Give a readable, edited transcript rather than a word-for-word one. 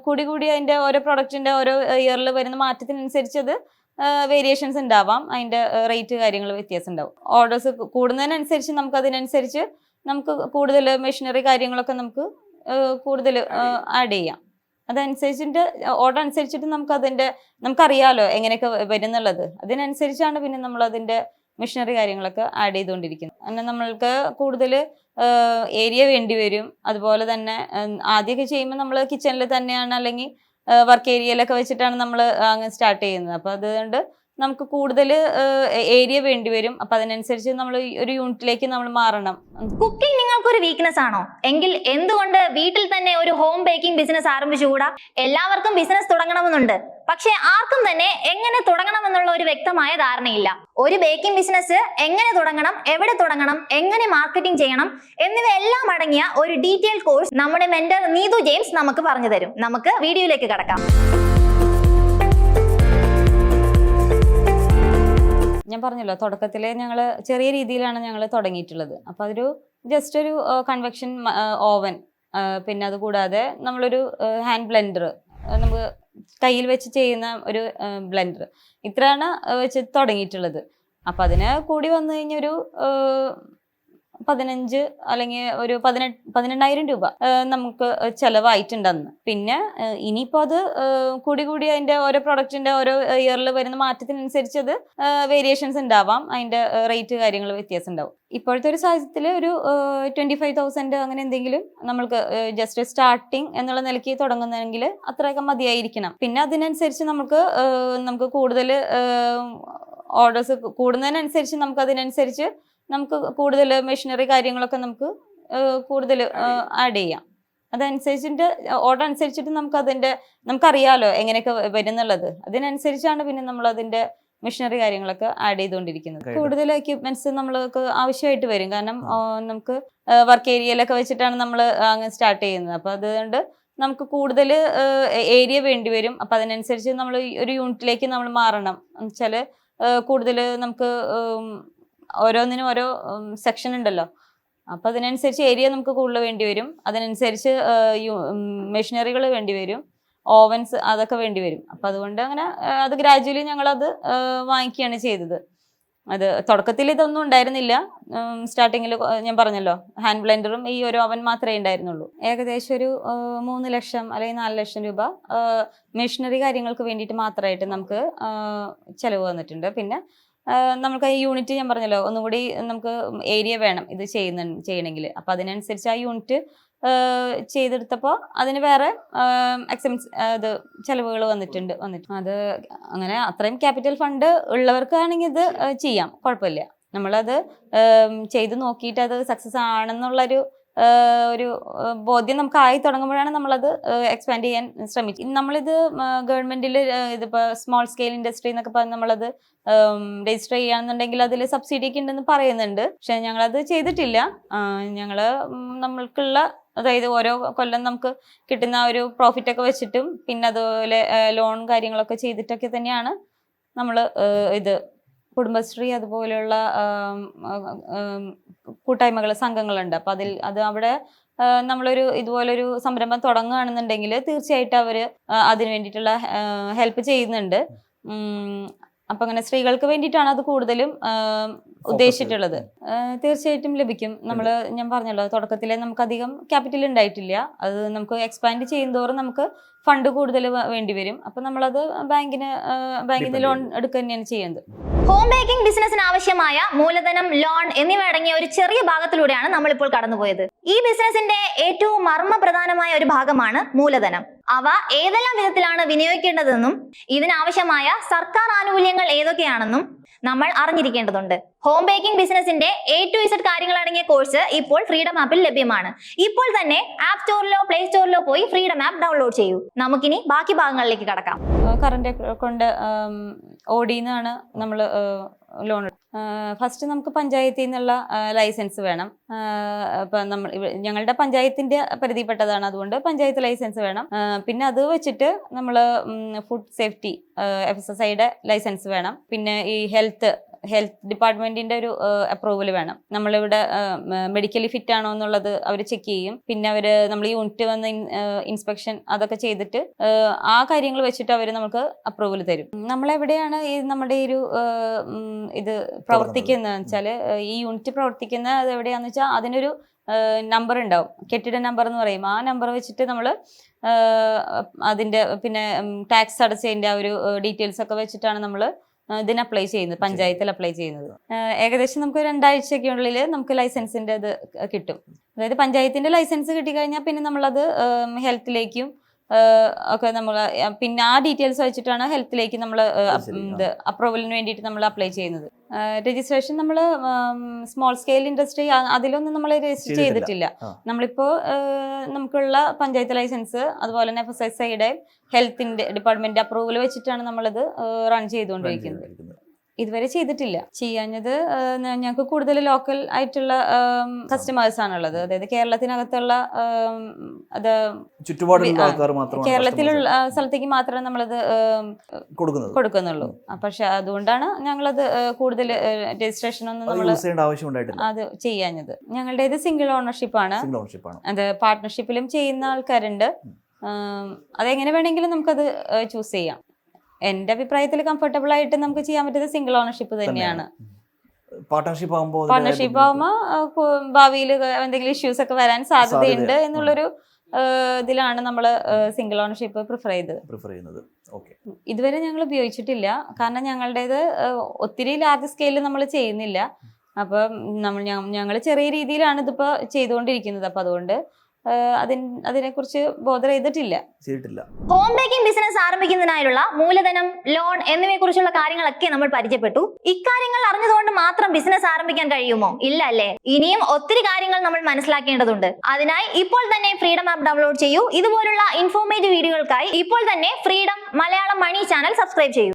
കൂടി കൂടി അതിൻ്റെ ഓരോ പ്രൊഡക്റ്റിൻ്റെ ഓരോ ഇയറിൽ വരുന്ന മാറ്റത്തിനനുസരിച്ച് അത് വേരിയേഷൻസ് ഉണ്ടാവാം. അതിൻ്റെ റേറ്റ് കാര്യങ്ങൾ വ്യത്യാസം ഉണ്ടാവും. ഓർഡേഴ്സ് കൂടുന്നതിനനുസരിച്ച് നമുക്ക് അതിനനുസരിച്ച് നമുക്ക് കൂടുതൽ മെഷീനറി കാര്യങ്ങളൊക്കെ നമുക്ക് കൂടുതൽ ആഡ് ചെയ്യാം. അതനുസരിച്ചിട്ട് ഓർഡർ അനുസരിച്ചിട്ട് നമുക്കറിയാലോ എങ്ങനെയൊക്കെ വരുന്നുള്ളത്. അതിനനുസരിച്ചാണ് പിന്നെ നമ്മൾ അതിൻ്റെ മെഷീനറി കാര്യങ്ങളൊക്കെ ആഡ് ചെയ്തുകൊണ്ടിരിക്കുന്നത്. അങ്ങനെ നമ്മൾക്ക് കൂടുതൽ ഏരിയ വേണ്ടി വരും. അതുപോലെ തന്നെ ആദ്യമൊക്കെ ചെയ്യുമ്പോൾ നമ്മൾ കിച്ചണിൽ തന്നെയാണ് അല്ലെങ്കിൽ വർക്ക് ഏരിയയിലൊക്കെ വെച്ചിട്ടാണ് നമ്മൾ അങ്ങനെ സ്റ്റാർട്ട് ചെയ്യുന്നത്. അപ്പോൾ അതുകൊണ്ട് നമുക്ക് കൂടുതൽ ഏരിയ വേണ്ടി വരും. അപ്പം അതിനനുസരിച്ച് നമ്മൾ ഒരു യൂണിറ്റിലേക്ക് നമ്മൾ മാറണം. കുക്കിംഗ് നിങ്ങൾക്കൊരു വീക്ക്നെസ് ആണോ? എങ്കിൽ എന്തുകൊണ്ട് വീട്ടിൽ തന്നെ ഒരു ഹോം ബേക്കിംഗ് ബിസിനസ് ആരംഭിച്ചുകൂടാ? എല്ലാവർക്കും ബിസിനസ് തുടങ്ങണമെന്നുണ്ട്, പക്ഷെ ആർക്കും തന്നെ എങ്ങനെ തുടങ്ങണമെന്നുള്ള ഒരു വ്യക്തമായ ധാരണയില്ല. ഒരു ബേക്കിംഗ് ബിസിനസ് എങ്ങനെ തുടങ്ങണം, എവിടെ തുടങ്ങണം, എങ്ങനെ മാർക്കറ്റിംഗ് ചെയ്യണം എന്നിവയെല്ലാം അടങ്ങിയ ഒരു ഡീറ്റെയിൽ കോഴ്സ് നമ്മുടെ മെന്റർ നീതു ജെയിംസ് നമുക്ക് പറഞ്ഞു തരും. നമുക്ക് വീഡിയോയിലേക്ക് കടക്കാം. ഞാൻ പറഞ്ഞല്ലോ, തുടക്കത്തിൽ ഞങ്ങൾ ചെറിയ രീതിയിലാണ് ഞങ്ങൾ തുടങ്ങിയിട്ടുള്ളത്. അപ്പോൾ അതൊരു ജസ്റ്റ് ഒരു കൺവെക്ഷൻ ഓവൻ, പിന്നെ അതുകൂടാതെ നമ്മളൊരു ഹാൻഡ് ബ്ലെൻഡർ, നമുക്ക് കയ്യിൽ വെച്ച് ചെയ്യുന്ന ഒരു ബ്ലെൻഡർ, ഇത്രയാണ് വെച്ച് തുടങ്ങിയിട്ടുള്ളത്. അപ്പം അതിന് കൂടി വന്നു കഴിഞ്ഞൊരു 15 അല്ലെങ്കിൽ ഒരു 18,000 രൂപ നമുക്ക് ചിലവായിട്ടുണ്ടെന്ന്. പിന്നെ ഇനിയിപ്പോൾ അത് കൂടി അതിൻ്റെ ഓരോ പ്രൊഡക്റ്റിൻ്റെ ഓരോ ഇയറിൽ വരുന്ന മാറ്റത്തിനനുസരിച്ച് അത് വേരിയേഷൻസ് ഉണ്ടാവാം. അതിൻ്റെ റേറ്റ് കാര്യങ്ങൾ വ്യത്യാസം ഉണ്ടാവും. ഇപ്പോഴത്തെ ഒരു സാഹചര്യത്തിൽ ഒരു 25,000 അങ്ങനെ എന്തെങ്കിലും നമ്മൾക്ക് ജസ്റ്റ് സ്റ്റാർട്ടിങ് എന്നുള്ള നിലയ്ക്ക് തുടങ്ങുന്നതെങ്കിൽ അത്രയൊക്കെ മതിയായിരിക്കണം. പിന്നെ അതിനനുസരിച്ച് നമുക്ക് കൂടുതൽ ഓർഡേഴ്സ് കൂടുന്നതിനനുസരിച്ച് നമുക്ക് കൂടുതൽ മെഷീനറി കാര്യങ്ങളൊക്കെ നമുക്ക് കൂടുതൽ ആഡ് ചെയ്യാം. അതനുസരിച്ചിട്ട് ഓർഡർ അനുസരിച്ചിട്ട് നമുക്കറിയാലോ എങ്ങനെയൊക്കെ വരുന്നുള്ളത്. അതിനനുസരിച്ചാണ് പിന്നെ നമ്മൾ അതിൻ്റെ മെഷീനറി കാര്യങ്ങളൊക്കെ ആഡ് ചെയ്തുകൊണ്ടിരിക്കുന്നത്. കൂടുതൽ എക്യുപ്മെന്റ്സ് നമ്മൾക്ക് ആവശ്യമായിട്ട് വരും. കാരണം നമുക്ക് വർക്ക് ഏരിയയിലൊക്കെ വെച്ചിട്ടാണ് നമ്മൾ അങ്ങനെ സ്റ്റാർട്ട് ചെയ്യുന്നത്. അപ്പോൾ അതുകൊണ്ട് നമുക്ക് കൂടുതൽ ഏരിയ വേണ്ടി വരും. അപ്പം അതിനനുസരിച്ച് നമ്മൾ ഒരു യൂണിറ്റിലേക്ക് നമ്മൾ മാറണം. എന്നുവെച്ചാൽ കൂടുതൽ നമുക്ക് ഓരോന്നിനും ഓരോ സെക്ഷൻ ഉണ്ടല്ലോ. അപ്പം അതിനനുസരിച്ച് ഏരിയ നമുക്ക് കൂടുതൽ വേണ്ടി വരും. അതിനനുസരിച്ച് മെഷീനറികൾ വേണ്ടി വരും, ഓവൻസ് അതൊക്കെ വേണ്ടി വരും. അപ്പം അതുകൊണ്ട് അങ്ങനെ അത് ഗ്രാജുവലി ഞങ്ങളത് വാങ്ങിക്കുകയാണ് ചെയ്തത്. അത് തുടക്കത്തിൽ ഇതൊന്നും ഉണ്ടായിരുന്നില്ല. സ്റ്റാർട്ടിങ്ങിൽ ഞാൻ പറഞ്ഞല്ലോ, ഹാൻഡ് ബ്ലെൻഡറും ഈ ഒരു ഓവൻ മാത്രമേ ഉണ്ടായിരുന്നുള്ളൂ. ഏകദേശം ഒരു 3 ലക്ഷം അല്ലെങ്കിൽ 4 ലക്ഷം രൂപ മെഷീനറി കാര്യങ്ങൾക്ക് വേണ്ടിയിട്ട് മാത്രമായിട്ട് നമുക്ക് ചിലവ് വന്നിട്ടുണ്ട്. പിന്നെ നമുക്ക് ഈ യൂണിറ്റ് ഞാൻ പറഞ്ഞല്ലോ, ഒന്നുകൂടി നമുക്ക് ഏരിയ വേണം ഇത് ചെയ്യണമെങ്കിൽ. അപ്പം അതിനനുസരിച്ച് ആ യൂണിറ്റ് ചെയ്തെടുത്തപ്പോൾ അതിന് വേറെ ഇത് ചിലവുകൾ വന്നിട്ടുണ്ട്. അത് അങ്ങനെ അത്രയും ക്യാപിറ്റൽ ഫണ്ട് ഉള്ളവർക്കാണെങ്കിൽ ഇത് ചെയ്യാം, കുഴപ്പമില്ല. നമ്മളത് ചെയ്ത് നോക്കിയിട്ട് അത് സക്സസ് ആണെന്നുള്ളൊരു ബോധ്യം നമുക്ക് ആയി തുടങ്ങുമ്പോഴാണ് നമ്മളത് എക്സ്പാൻഡ് ചെയ്യാൻ ശ്രമിക്കും. നമ്മളിത് ഗവൺമെന്റിൽ ഇതിപ്പോൾ സ്മോൾ സ്കെയിൽ ഇൻഡസ്ട്രി എന്നൊക്കെ പറഞ്ഞ് നമ്മളത് രജിസ്റ്റർ ചെയ്യുകയാണെന്നുണ്ടെങ്കിൽ അതിൽ സബ്സിഡി ഒക്കെ ഉണ്ടെന്ന് പറയുന്നുണ്ട്. പക്ഷെ ഞങ്ങളത് ചെയ്തിട്ടില്ല. നമ്മൾക്കുള്ള, അതായത് ഓരോ കൊല്ലം നമുക്ക് കിട്ടുന്ന ഒരു പ്രോഫിറ്റ് ഒക്കെ വെച്ചിട്ടും പിന്നെ അതുപോലെ ലോൺ കാര്യങ്ങളൊക്കെ ചെയ്തിട്ടൊക്കെ തന്നെയാണ് നമ്മൾ ഇത് കുടുംബശ്രീ അതുപോലെയുള്ള കൂട്ടായ്മകൾ, സംഘങ്ങളുണ്ട്. അപ്പം അവിടെ നമ്മളൊരു ഇതുപോലൊരു സംരംഭം തുടങ്ങുകയാണെന്നുണ്ടെങ്കിൽ തീർച്ചയായിട്ടും അവർ അതിന് വേണ്ടിയിട്ടുള്ള ഹെൽപ്പ് ചെയ്യുന്നുണ്ട്. അപ്പം അങ്ങനെ സ്ത്രീകൾക്ക് വേണ്ടിയിട്ടാണ് അത് കൂടുതലും ഉദ്ദേശിച്ചിട്ടുള്ളത്. തീർച്ചയായിട്ടും ലഭിക്കും. ഞാൻ പറഞ്ഞല്ലോ, തുടക്കത്തിലെ നമുക്കധികം ക്യാപിറ്റൽ ഉണ്ടായിട്ടില്ല. അത് നമുക്ക് എക്സ്പാൻഡ് ചെയ്യുന്നതോറും നമുക്ക് ഫണ്ട് കൂടുതൽ വേണ്ടി വരും. അപ്പം നമ്മളത് ബാങ്കിൽ നിന്ന് ലോൺ എടുക്കുക തന്നെയാണ് ചെയ്യുന്നത്. ഹോം ബേക്കിംഗ് ബിസിനസിന് ആവശ്യമായ മൂലധനം, ലോൺ എന്നിവ അടങ്ങിയ ഒരു ചെറിയ ഭാഗത്തിലൂടെയാണ് നമ്മളിപ്പോൾ കടന്നുപോയത്. ഈ ബിസിനസിന്റെ ഏറ്റവും മർമ്മപ്രധാനമായ ഒരു ഭാഗമാണ് മൂലധനം. അവ ഏതെല്ലാം വിധത്തിലാണ് വിനിയോഗിക്കേണ്ടതെന്നും ഇതിനാവശ്യമായ സർക്കാർ ആനുകൂല്യങ്ങൾ ഏതൊക്കെയാണെന്നും നമ്മൾ അറിഞ്ഞിരിക്കേണ്ടതുണ്ട്. ഹോം ബേക്കിംഗ് ബിസിനസിന്റെ A to Z കാര്യങ്ങൾ അടങ്ങിയ കോഴ്സ് ഇപ്പോൾ ഫ്രീഡം ആപ്പിൽ ലഭ്യമാണ്. ഇപ്പോൾ തന്നെ ആപ്പ് സ്റ്റോറിലോ പ്ലേ സ്റ്റോറിലോ പോയി ഫ്രീഡം ആപ്പ് ഡൗൺലോഡ് ചെയ്യൂ. നമുക്കിനി ബാക്കി ഭാഗങ്ങളിലേക്ക് കടക്കാം. കറണ്ട് കൊണ്ട് ഓടിന്നാണ് നമ്മൾ ലോൺ. ഫസ്റ്റ് നമുക്ക് പഞ്ചായത്തിൽ നിന്നുള്ള ലൈസൻസ് വേണം. ഇപ്പം ഞങ്ങളുടെ പഞ്ചായത്തിന്റെ പരിധിപ്പെട്ടതാണ്, അതുകൊണ്ട് പഞ്ചായത്ത് ലൈസൻസ് വേണം. പിന്നെ അത് വെച്ചിട്ട് നമ്മൾ ഫുഡ് സേഫ്റ്റി FSSAIയുടെ ലൈസൻസ് വേണം. പിന്നെ ഈ ഹെൽത്ത് ഹെൽത്ത് ഡിപ്പാർട്ട്മെന്റിന്റെ ഒരു അപ്രൂവൽ വേണം. നമ്മളിവിടെ മെഡിക്കലി ഫിറ്റ് ആണോ എന്നുള്ളത് അവർ ചെക്ക് ചെയ്യും. പിന്നെ അവര് നമ്മൾ യൂണിറ്റ് വന്ന് ഇൻസ്പെക്ഷൻ അതൊക്കെ ചെയ്തിട്ട് ആ കാര്യങ്ങൾ വെച്ചിട്ട് അവർ നമുക്ക് അപ്രൂവൽ തരും. നമ്മളെവിടെയാണ് ഈ നമ്മുടെ ഈ ഒരു ഇത് പ്രവർത്തിക്കുന്നത് വെച്ചാല്, ഈ യൂണിറ്റ് പ്രവർത്തിക്കുന്ന അത് എവിടെയാന്ന് വെച്ചാൽ അതിനൊരു നമ്പർ ഉണ്ടാവും, കെട്ടിട നമ്പർ എന്ന് പറയും. ആ നമ്പർ വെച്ചിട്ട് നമ്മൾ അതിന്റെ പിന്നെ ടാക്സ് അടച്ചതിന്റെ ആ ഒരു ഡീറ്റെയിൽസ് ഒക്കെ വെച്ചിട്ടാണ് നമ്മൾ ഇതിന് അപ്ലൈ ചെയ്യുന്നത്, പഞ്ചായത്തിൽ അപ്ലൈ ചെയ്യുന്നത്. ഏകദേശം നമുക്ക് 2 ആഴ്ചയ്ക്കുള്ളിൽ നമുക്ക് ലൈസൻസിന്റെ ഇത് കിട്ടും. അതായത് പഞ്ചായത്തിന്റെ ലൈസൻസ് കിട്ടിക്കഴിഞ്ഞാൽ പിന്നെ നമ്മളത് ഹെൽത്തിലേക്കും ഒക്കെ നമ്മൾ പിന്നെ ആ ഡീറ്റെയിൽസ് വെച്ചിട്ടാണ് ഹെൽത്തിലേക്ക് നമ്മൾ ഇത് അപ്രൂവലിന് വേണ്ടിയിട്ട് നമ്മൾ അപ്ലൈ ചെയ്യുന്നത്. രജിസ്ട്രേഷൻ നമ്മൾ സ്മോൾ സ്കെയിൽ ഇൻഡസ്ട്രി അതിലൊന്നും നമ്മൾ രജിസ്റ്റർ ചെയ്തിട്ടില്ല. നമ്മളിപ്പോ നമുക്കുള്ള പഞ്ചായത്ത് ലൈസൻസ് അതുപോലെ തന്നെ FSSAIയുടെ ഹെൽത്തിന്റെ ഡിപ്പാർട്ട്മെന്റ് അപ്രൂവൽ വെച്ചിട്ടാണ് നമ്മളിത് റൺ ചെയ്തുകൊണ്ടിരിക്കുന്നത്. ഇതുവരെ ചെയ്തിട്ടില്ല. ചെയ്യാഞ്ഞത് ഞങ്ങൾക്ക് കൂടുതൽ ലോക്കൽ ആയിട്ടുള്ള കസ്റ്റമേഴ്സ് ആണുള്ളത്. അതായത് കേരളത്തിനകത്തുള്ള അത് കേരളത്തിലുള്ള സ്ഥലത്തേക്ക് മാത്രമേ നമ്മളത് കൊടുക്കുന്നുള്ളൂ. പക്ഷെ അതുകൊണ്ടാണ് ഞങ്ങളത് കൂടുതൽ രജിസ്ട്രേഷൻ ഒന്നും നമ്മൾ അത് ചെയ്യാഞ്ഞത്. ഞങ്ങളുടേത് സിംഗിൾ ഓണർഷിപ്പ് ആണ്. അത് പാർട്ട്ണർഷിപ്പിലും ചെയ്യുന്ന ആൾക്കാരുണ്ട്. അതെങ്ങനെ വേണമെങ്കിലും നമുക്കത് ചൂസ് ചെയ്യാം. എന്റെ അഭിപ്രായത്തിൽ കംഫർട്ടബിൾ ആയിട്ട് നമുക്ക് ചെയ്യാൻ പറ്റുന്നത് സിംഗിൾ ഓണർഷിപ്പ് തന്നെയാണ്. പാർട്ട്ണർഷിപ്പ് ആകുമ്പോൾ ഭാവിയിൽ എന്തെങ്കിലും ഇഷ്യൂസ് ഒക്കെ വരാൻ സാധ്യതയുണ്ട് എന്നുള്ളൊരു ഇതിലാണ് നമ്മൾ സിംഗിൾ ഓണർഷിപ്പ് പ്രിഫർ ചെയ്യുന്നത്. ഇതുവരെ ഞങ്ങൾ ഉപയോഗിച്ചിട്ടില്ല. കാരണം ഞങ്ങളുടേത് ഒത്തിരി ലാർജ് സ്കെയിലിൽ നമ്മൾ ചെയ്യുന്നില്ല. അപ്പം ഞങ്ങൾ ചെറിയ രീതിയിലാണ് ഇതിപ്പോ ചെയ്തുകൊണ്ടിരിക്കുന്നത്. അപ്പൊ അതുകൊണ്ട് അതിനെക്കുറിച്ച് ബോധർ ചെയ്തിട്ടില്ല. ഹോം ബേക്കിംഗ് ബിസിനസ് ആരംഭിക്കുന്നതിനായുള്ള മൂലധനം, ലോൺ എന്നിവയെ കുറിച്ചുള്ള കാര്യങ്ങളൊക്കെ നമ്മൾ പരിചയപ്പെട്ടു. ഇക്കാര്യങ്ങൾ അറിഞ്ഞതുകൊണ്ട് മാത്രം ബിസിനസ് ആരംഭിക്കാൻ കഴിയുമോ? ഇല്ല അല്ലേ? ഇനിയും ഒത്തിരി കാര്യങ്ങൾ നമ്മൾ മനസ്സിലാക്കേണ്ടതുണ്ട്. അതിനായി ഇപ്പോൾ തന്നെ ഫ്രീഡം ആപ്പ് ഡൗൺലോഡ് ചെയ്യൂ. ഇതുപോലുള്ള ഇൻഫോർമേറ്റീവ് വീഡിയോകൾക്കായി ഇപ്പോൾ തന്നെ ഫ്രീഡം മലയാളം മണി ചാനൽ സബ്സ്ക്രൈബ് ചെയ്യൂ.